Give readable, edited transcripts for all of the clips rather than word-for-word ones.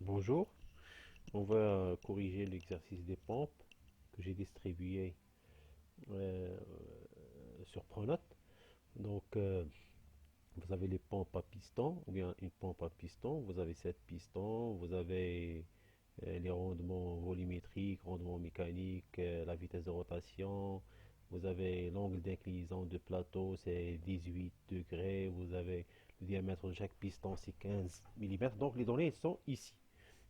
Bonjour, on va corriger l'exercice des pompes que j'ai distribué euh, sur Pronote. Donc, vous avez les pompes à piston ou bien une pompe à piston. Vous avez 7 pistons, vous avez les rendements volumétriques, rendements mécaniques, la vitesse de rotation. Vous avez l'angle d'inclinaison de plateau, c'est 18 degrés. Vous avez le diamètre de chaque piston, c'est 15 mm. Donc, les données sont ici.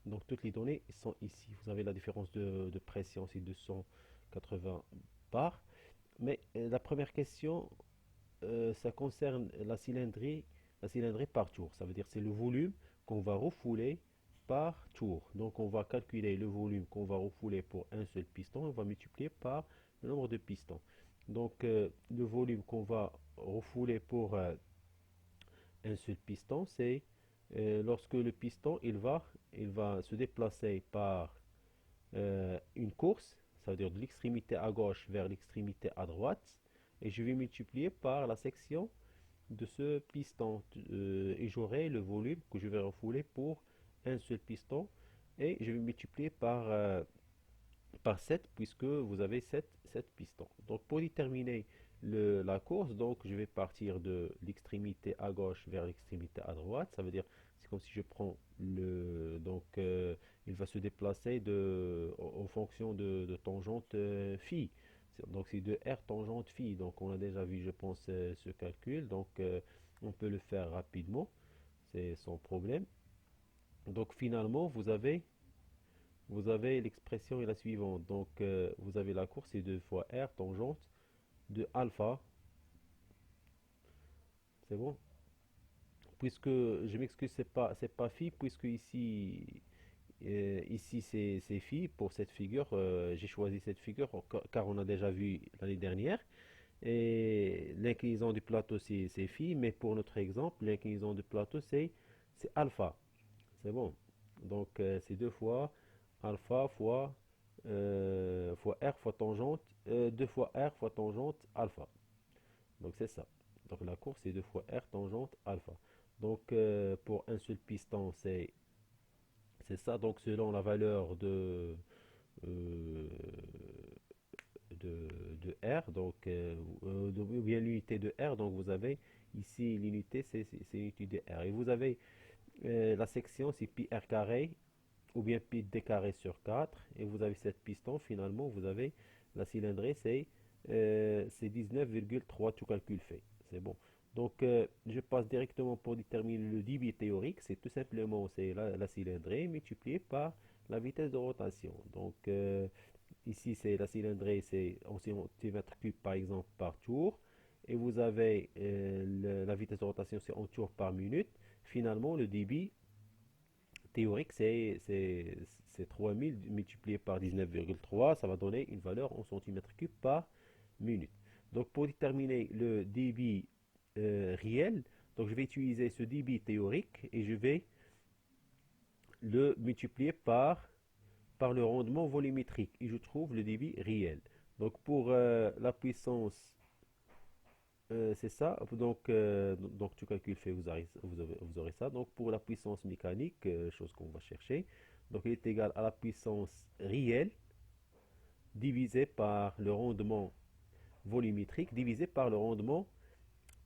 Donc toutes les données sont ici. Vous avez la différence de pression, c'est 280 bars. Mais la première question, ça concerne la cylindrée par tour. Ça veut dire c'est le volume qu'on va refouler par tour. Donc on va calculer le volume qu'on va refouler pour un seul piston. On va multiplier par le nombre de pistons. Donc le volume qu'on va refouler pour un seul piston, c'est lorsque le piston il va se déplacer par une course, ça veut dire de l'extrémité à gauche vers l'extrémité à droite, et je vais multiplier par la section de ce piston, et j'aurai le volume que je vais refouler pour un seul piston, et je vais multiplier par 7 puisque vous avez 7 pistons. Donc pour déterminer la course, donc je vais partir de l'extrémité à gauche vers l'extrémité à droite. Ça veut dire c'est comme si je prends il va se déplacer en fonction de tangente phi. Donc c'est de R tangente phi. Donc on a déjà vu, je pense, ce calcul. Donc on peut le faire rapidement, c'est sans problème. Donc finalement vous avez l'expression est la suivante. Donc, vous avez la courbe, c'est 2 fois R tangente de alpha. C'est bon? Puisque, je m'excuse, c'est pas phi, puisque ici c'est phi pour cette figure. J'ai choisi cette figure car on a déjà vu l'année dernière. Et l'inclinaison du plateau, c'est phi, mais pour notre exemple, l'inclinaison du plateau, c'est alpha. C'est bon. Donc, c'est 2 fois alpha fois R fois tangente, 2 fois R fois tangente alpha. Donc, c'est ça. Donc, la courbe, c'est 2 fois R tangente alpha. Donc, pour un seul piston, c'est ça. Donc, selon la valeur euh, de R, donc, ou bien l'unité de R, donc vous avez ici l'unité, c'est l'unité de R. Et vous avez la section, c'est pi R carré ou bien pi d carré sur 4 et vous avez 7 pistons. Finalement vous avez la cylindrée, c'est 19,3, tout calcul fait, c'est bon. Donc je passe directement pour déterminer le débit théorique. C'est tout simplement c'est la cylindrée multipliée par la vitesse de rotation. Donc ici c'est la cylindrée, c'est en centimètres cubes par exemple par tour, et vous avez la vitesse de rotation, c'est en tours par minute. Finalement le débit théorique, c'est 3000 multiplié par 19,3, ça va donner une valeur en centimètres cubes par minute. Donc pour déterminer le débit réel, donc je vais utiliser ce débit théorique et je vais le multiplier par le rendement volumétrique et je trouve le débit réel. Donc pour la puissance, c'est ça. Donc tu calcules fait, vous aurez ça. Donc pour la puissance mécanique, chose qu'on va chercher, donc il est égal à la puissance réelle divisé par le rendement volumétrique divisé par le rendement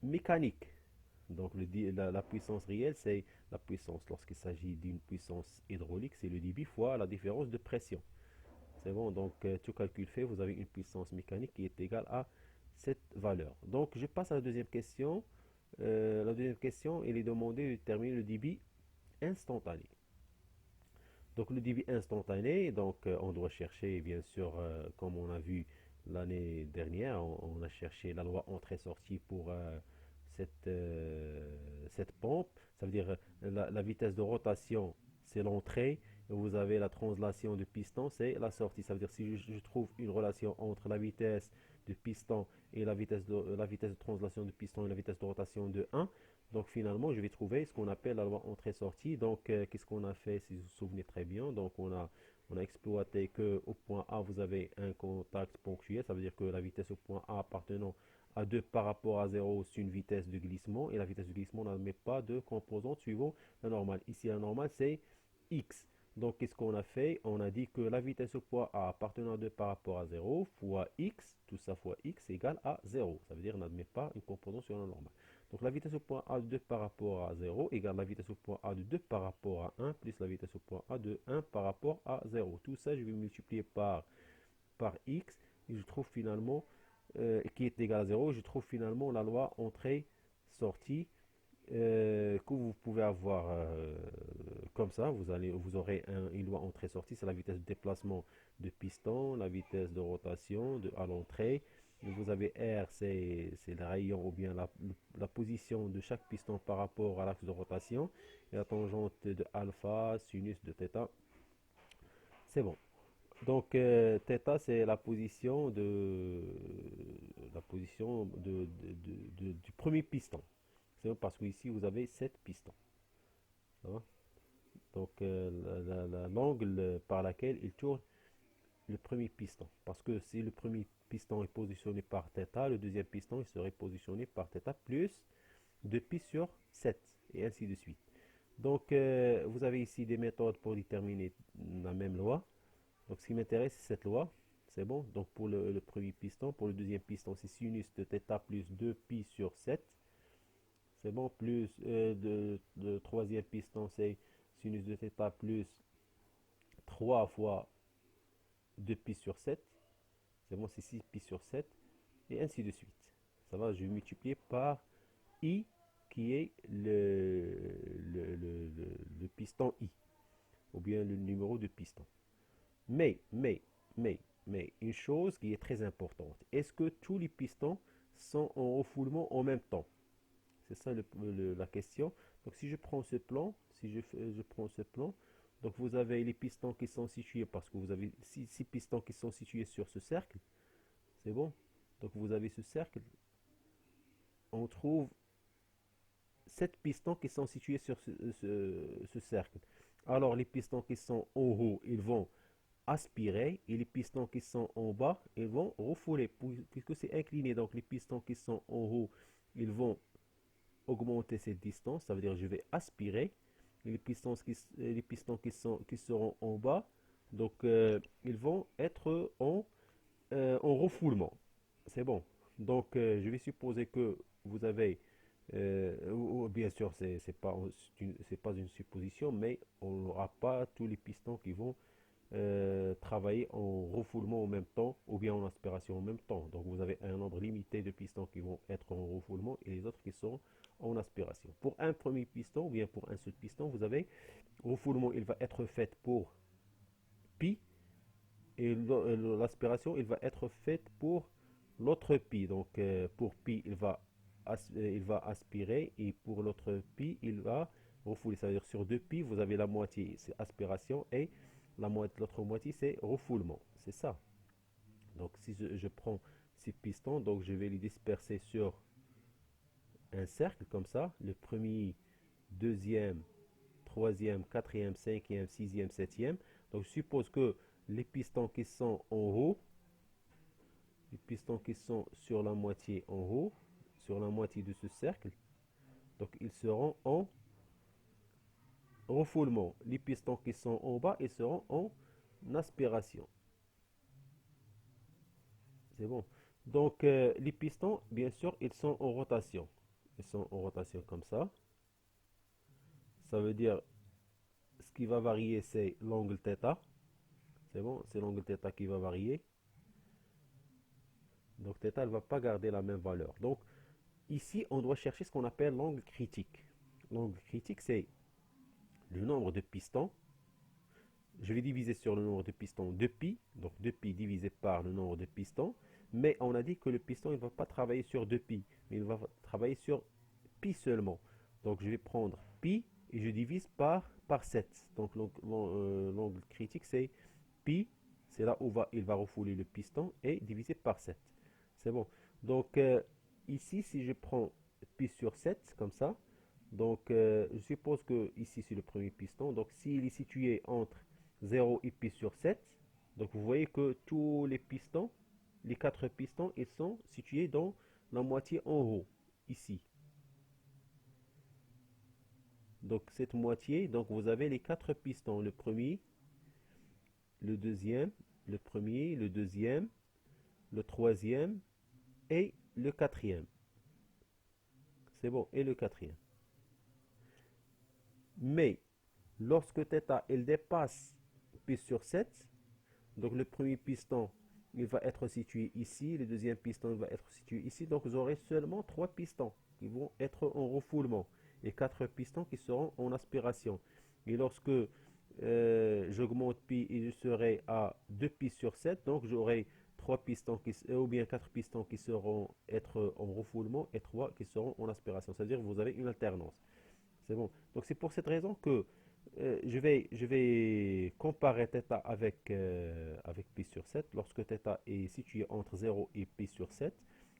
mécanique. Donc la puissance réelle, c'est la puissance, lorsqu'il s'agit d'une puissance hydraulique, c'est le débit fois la différence de pression. C'est bon, donc tout calcul fait, vous avez une puissance mécanique qui est égale à cette valeur. Donc je passe à la deuxième question. La deuxième question, il est demandé de déterminer le débit instantané. Donc le débit instantané, donc on doit chercher bien sûr, comme on a vu l'année dernière, on a cherché la loi entrée-sortie pour cette pompe. Ça veut dire la vitesse de rotation, c'est l'entrée, et vous avez la translation de piston, c'est la sortie. Ça veut dire si je trouve une relation entre la vitesse du piston et la vitesse de translation du piston et la vitesse de rotation de 1, donc finalement, je vais trouver ce qu'on appelle la loi entrée-sortie. Donc, qu'est-ce qu'on a fait, si vous vous souvenez très bien? Donc, on a exploité que au point A, vous avez un contact ponctuel. Ça veut dire que la vitesse au point A appartenant à 2 par rapport à 0, c'est une vitesse de glissement. Et la vitesse de glissement n'admet pas de composante suivant la normale. Ici, la normale, c'est x. Donc, qu'est-ce qu'on a fait? On a dit que la vitesse au point A appartenant à 2 par rapport à 0 fois x, tout ça fois x égale à 0. Ça veut dire qu'on n'admet pas une composante sur la normale. Donc, la vitesse au point A de 2 par rapport à 0 égale la vitesse au point A de 2 par rapport à 1 plus la vitesse au point A de 1 par rapport à 0. Tout ça, je vais multiplier par x et je trouve finalement, qui est égal à 0, je trouve finalement la loi entrée-sortie que vous pouvez avoir comme ça. Vous aurez une loi entrée-sortie, c'est la vitesse de déplacement de piston, la vitesse de rotation à l'entrée. Vous avez R, c'est le rayon ou bien la position de chaque piston par rapport à l'axe de rotation. Et la tangente de alpha, sinus de θ. C'est bon. Donc, θ, c'est la position du premier piston. C'est bon parce que ici, vous avez 7 pistons. Ça va. Donc, l'angle par laquelle il tourne le premier piston. Parce que si le premier piston est positionné par θ, le deuxième piston il serait positionné par θ plus 2π sur 7, et ainsi de suite. Donc, vous avez ici des méthodes pour déterminer la même loi. Donc, ce qui m'intéresse, c'est cette loi. C'est bon. Donc, pour le premier piston, pour le deuxième piston, c'est sinus de θ plus 2π sur 7. C'est bon. Plus le troisième piston, c'est sinus de θ plus 3 fois 2π sur 7. C'est bon, c'est 6π sur 7. Et ainsi de suite. Ça va, je vais multiplier par I, qui est le piston I, ou bien le numéro de piston. Mais, une chose qui est très importante, est-ce que tous les pistons sont en refoulement en même temps? C'est ça la question. Donc si je prends ce plan, je prends ce plan, donc vous avez les pistons qui sont situés, parce que vous avez 6 pistons qui sont situés sur ce cercle. C'est bon. Donc vous avez ce cercle. On trouve 7 pistons qui sont situés sur ce cercle. Alors les pistons qui sont en haut, ils vont aspirer, et les pistons qui sont en bas, ils vont refouler puisque c'est incliné. Donc les pistons qui sont en haut, ils vont augmenter cette distance, ça veut dire je vais aspirer. Et les pistons qui seront en bas, donc ils vont être en refoulement. C'est bon. Donc je vais supposer que vous avez bien sûr, c'est pas une supposition, mais on n'aura pas tous les pistons qui vont travailler en refoulement en même temps ou bien en aspiration en même temps. Donc vous avez un nombre limité de pistons qui vont être en refoulement et les autres qui seront en aspiration. Pour un premier piston ou bien pour un seul piston, vous avez refoulement, il va être fait pour pi, et l'aspiration, il va être faite pour l'autre pi. Donc pour pi, il va aspirer, et pour l'autre pi, il va refouler. Ça veut dire sur 2 pi, vous avez la moitié, c'est aspiration, et l'autre moitié, c'est refoulement. C'est ça. Donc si je prends ces pistons, donc je vais les disperser sur un cercle comme ça. Le premier, deuxième, troisième, quatrième, cinquième, sixième, septième. Donc je suppose que les pistons qui sont en haut, les pistons qui sont sur la moitié en haut, sur la moitié de ce cercle, donc ils seront en refoulement. Les pistons qui sont en bas, ils seront en aspiration. C'est bon. Donc les pistons, bien sûr, ils sont en rotation. Ils sont en rotation comme ça. Ça veut dire, ce qui va varier, c'est l'angle θ. C'est bon, c'est l'angle θ qui va varier. Donc θ ne va pas garder la même valeur. Donc ici, on doit chercher ce qu'on appelle l'angle critique. L'angle critique, c'est le nombre de pistons. Je vais diviser sur le nombre de pistons 2π. Donc 2π divisé par le nombre de pistons. Mais on a dit que le piston ne va pas travailler sur 2π, mais il va travailler sur pi seulement. Donc je vais prendre pi et je divise par 7. Donc l'angle critique, c'est pi. C'est là où il va refouler le piston, et divisé par 7. C'est bon. Donc ici, si je prends pi sur 7, comme ça, donc je suppose que ici c'est le premier piston. Donc s'il est situé entre 0 et pi sur 7, donc vous voyez que tous les pistons, les 4 pistons, ils sont situés dans la moitié en haut, ici. Donc cette moitié, donc vous avez les 4 pistons, le premier, le deuxième, le premier, le deuxième, le troisième et le quatrième. C'est bon, et le quatrième. Mais lorsque θ il dépasse pi sur 7, donc le premier piston il va être situé ici, le deuxième piston il va être situé ici, donc vous aurez seulement 3 pistons qui vont être en refoulement et 4 pistons qui seront en aspiration. Et lorsque j'augmente pi et je serai à 2 pi sur 7, donc j'aurai 3 pistons ou bien 4 pistons qui seront être en refoulement et 3 qui seront en aspiration. C'est-à-dire que vous avez une alternance. C'est bon. Donc c'est pour cette raison que je vais comparer θ avec pi sur 7. Lorsque θ est situé entre 0 et pi sur 7,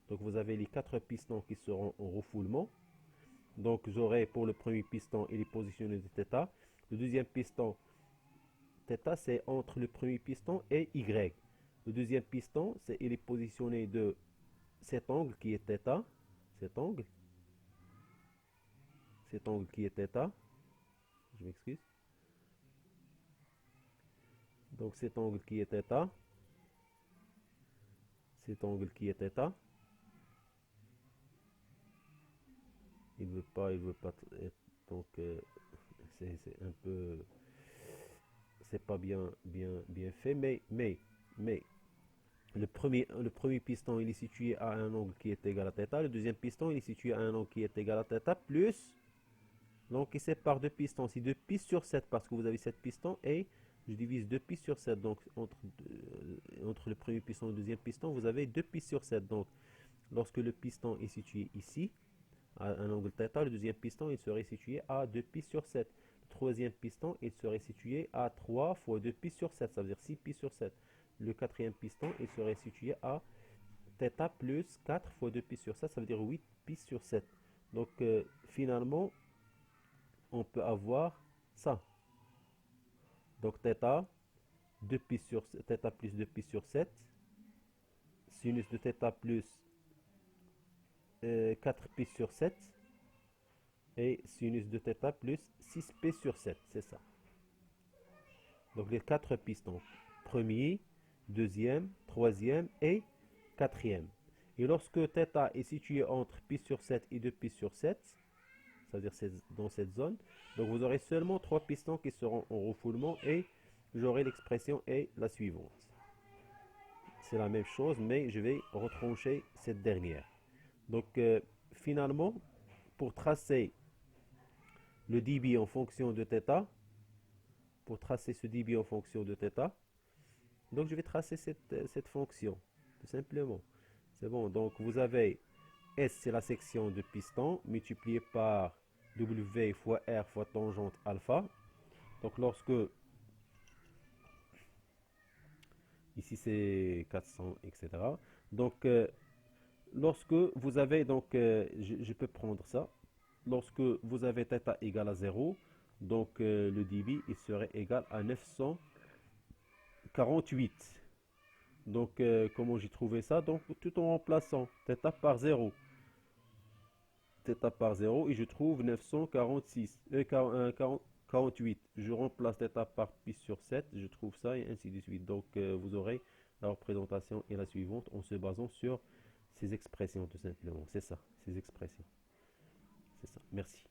donc vous avez les 4 pistons qui seront en refoulement. Donc j'aurai pour le premier piston, il est positionné de θ. Le deuxième piston, θ c'est entre le premier piston et Y. Le deuxième piston, il est positionné de cet angle qui est θ. Cet angle qui est θ. Je m'excuse. Donc cet angle qui est θ, cet angle qui est θ, il veut pas être, donc c'est un peu, c'est pas bien fait, mais le premier piston il est situé à un angle qui est égal à θ, le deuxième piston il est situé à un angle qui est égal à θ plus donc il sépare deux pistons, c'est 2 pi sur 7 parce que vous avez 7 pistons et je divise 2 pi sur 7. Donc entre le premier piston et le deuxième piston, vous avez 2 pi sur 7. Donc lorsque le piston est situé ici, à un angle θ, le deuxième piston il serait situé à 2 pi sur 7. Le troisième piston il serait situé à 3 fois 2 pi sur 7, ça veut dire 6 pi sur 7. Le quatrième piston il serait situé à θ plus 4 fois 2 pi sur 7, ça veut dire 8 pi sur 7. Donc finalement, on peut avoir ça. Donc θ, 2 pi sur θ plus 2 pi sur 7, sinus de θ plus 4 pi sur 7 et sinus de θ plus 6 pi sur 7, c'est ça. Donc les 4 pistons, premier, deuxième, troisième et quatrième. Et lorsque θ est situé entre pi sur 7 et 2 pi sur 7, c'est-à-dire dans cette zone, donc vous aurez seulement 3 pistons qui seront en refoulement et j'aurai l'expression est la suivante. C'est la même chose, mais je vais retrancher cette dernière. Donc finalement, pour tracer le débit en fonction de θ, pour tracer ce débit en fonction de θ, donc je vais tracer cette fonction, tout simplement. C'est bon, donc vous avez S, c'est la section de piston, multiplié par W fois R fois tangente alpha. Donc lorsque, ici c'est 400, etc. Donc lorsque vous avez, donc je peux prendre ça, lorsque vous avez θ égale à 0, donc le débit il serait égal à 948. Donc comment j'ai trouvé ça? Donc tout en remplaçant θ par 0. θ par 0 et je trouve 946, 48. Je remplace θ par pi sur 7, je trouve ça et ainsi de suite. Donc vous aurez la représentation est la suivante en se basant sur ces expressions tout simplement. C'est ça, ces expressions. C'est ça. Merci.